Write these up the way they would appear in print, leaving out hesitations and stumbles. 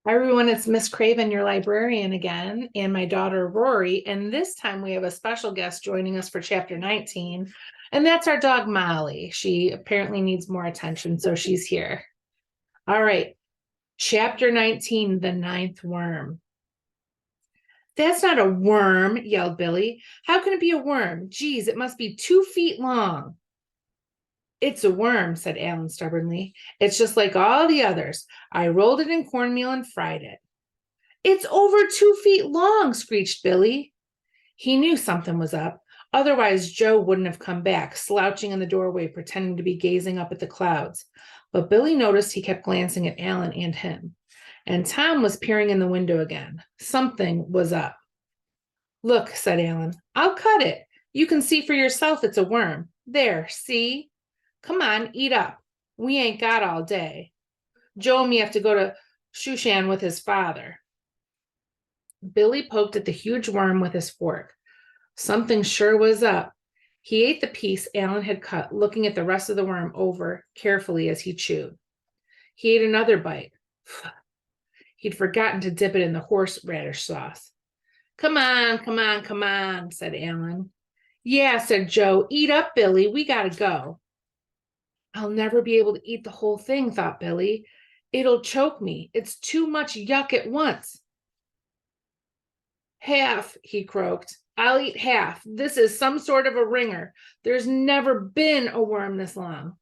Hi, everyone. It's Miss Craven, your librarian again, and my daughter Rory. And this time we have a special guest joining us for chapter 19, and that's our dog Molly. She apparently needs more attention, so she's here. All right, chapter 19, the ninth worm. That's not a worm, yelled Billy. How can it be a worm? Geez, it must be 2 feet long. It's a worm, said Alan stubbornly. It's just like all the others. I rolled it in cornmeal and fried it. It's over 2 feet long, screeched Billy. He knew something was up. Otherwise, Joe wouldn't have come back, slouching in the doorway, pretending to be gazing up at the clouds. But Billy noticed he kept glancing at Alan and him. And Tom was peering in the window again. Something was up. Look, said Alan, I'll cut it. You can see for yourself it's a worm. There, see? Come on, eat up. We ain't got all day. Joe and me have to go to Shushan with his father. Billy poked at the huge worm with his fork. Something sure was up. He ate the piece Alan had cut, looking at the rest of the worm over carefully as he chewed. He ate another bite. He'd forgotten to dip it in the horseradish sauce. Come on, said Alan. Yeah, said Joe. Eat up, Billy. We gotta go. I'll never be able to eat the whole thing, thought Billy. It'll choke me. It's too much yuck at once. Half, he croaked. I'll eat half. This is some sort of a ringer. There's never been a worm this long.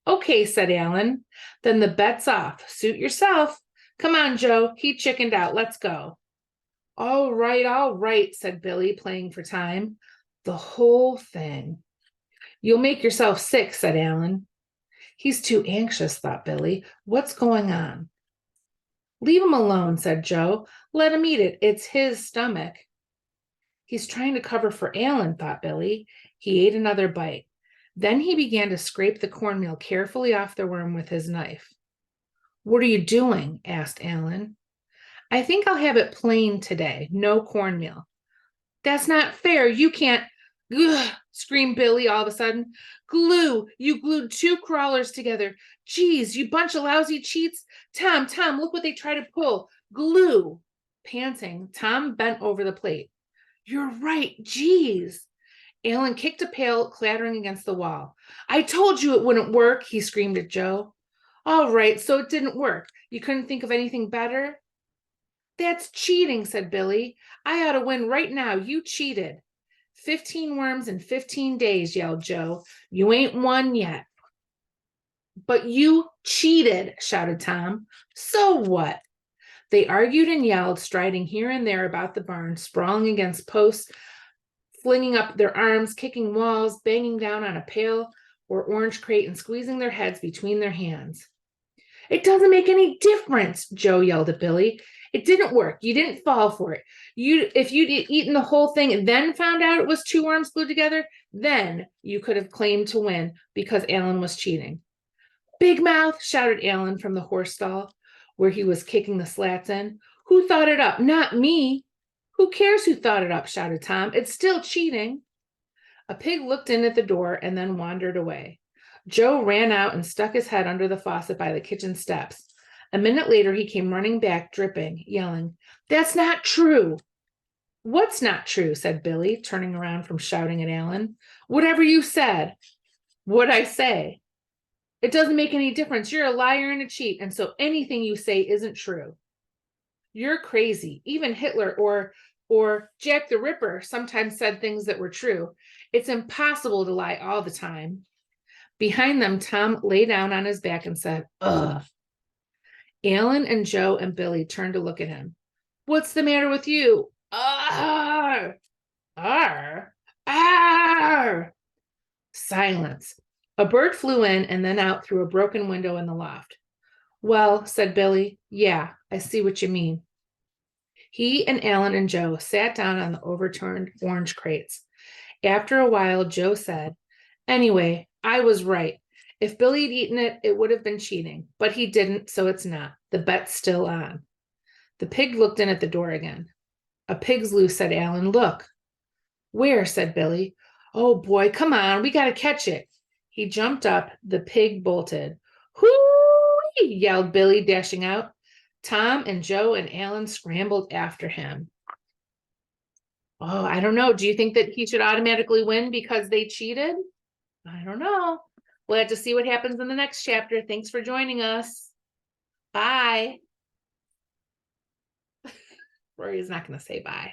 Okay, said Alan. Then the bet's off. Suit yourself. Come on, Joe. He chickened out. Let's go. All right, said Billy, playing for time. The whole thing. You'll make yourself sick, said Alan. He's too anxious, thought Billy. What's going on? Leave him alone, said Joe. Let him eat it. It's his stomach. He's trying to cover for Alan, thought Billy. He ate another bite. Then he began to scrape the cornmeal carefully off the worm with his knife. What are you doing? Asked Alan. I think I'll have it plain today. No cornmeal. That's not fair. You can't. Ugh, screamed Billy all of a sudden. Glue! You glued 2 crawlers together. Geez, you bunch of lousy cheats. Tom, look what they try to pull. Glue! Panting, Tom bent over the plate. You're right. Geez. Alan kicked a pail clattering against the wall. I told you it wouldn't work, he screamed at Joe. All right, so it didn't work. You couldn't think of anything better? That's cheating, said Billy. I ought to win right now. You cheated. 15 worms in 15 days, yelled Joe. You ain't won yet. But you cheated, shouted Tom. So what? They argued and yelled, striding here and there about the barn, sprawling against posts, flinging up their arms, kicking walls, banging down on a pail or orange crate, and squeezing their heads between their hands. It doesn't make any difference, Joe yelled at Billy. It didn't work. You didn't fall for it. If you'd eaten the whole thing and then found out it was 2 worms glued together, then you could have claimed to win because Alan was cheating. Big mouth, shouted Alan from the horse stall, where he was kicking the slats in. Who thought it up? Not me. Who cares who thought it up, shouted Tom. It's still cheating. A pig looked in at the door and then wandered away. Joe ran out and stuck his head under the faucet by the kitchen steps. A minute later, he came running back, dripping, yelling, That's not true. What's not true? Said Billy, turning around from shouting at Alan. Whatever you said. What'd I say? It doesn't make any difference. You're a liar and a cheat, and so anything you say isn't true. You're crazy. Even Hitler or Jack the Ripper sometimes said things that were true. It's impossible to lie all the time. Behind them, Tom lay down on his back and said, Ugh. Alan and Joe and Billy turned to look at him. What's the matter with you? Arr! Arr! Arr! Silence. A bird flew in and then out through a broken window in the loft. Well, said Billy, yeah, I see what you mean. He and Alan and Joe sat down on the overturned orange crates. After a while, Joe said, Anyway, I was right. If Billy had eaten it, it would have been cheating, but he didn't, so it's not. The bet's still on. The pig looked in at the door again. A pig's loose, said Alan. Look. Where? Said Billy. Oh, boy, come on. We got to catch it. He jumped up. The pig bolted. Hoo-wee! Yelled Billy, dashing out. Tom and Joe and Alan scrambled after him. Oh, I don't know. Do you think that he should automatically win because they cheated? I don't know. We'll have to see what happens in the next chapter. Thanks for joining us. Bye. Rory's not going to say bye.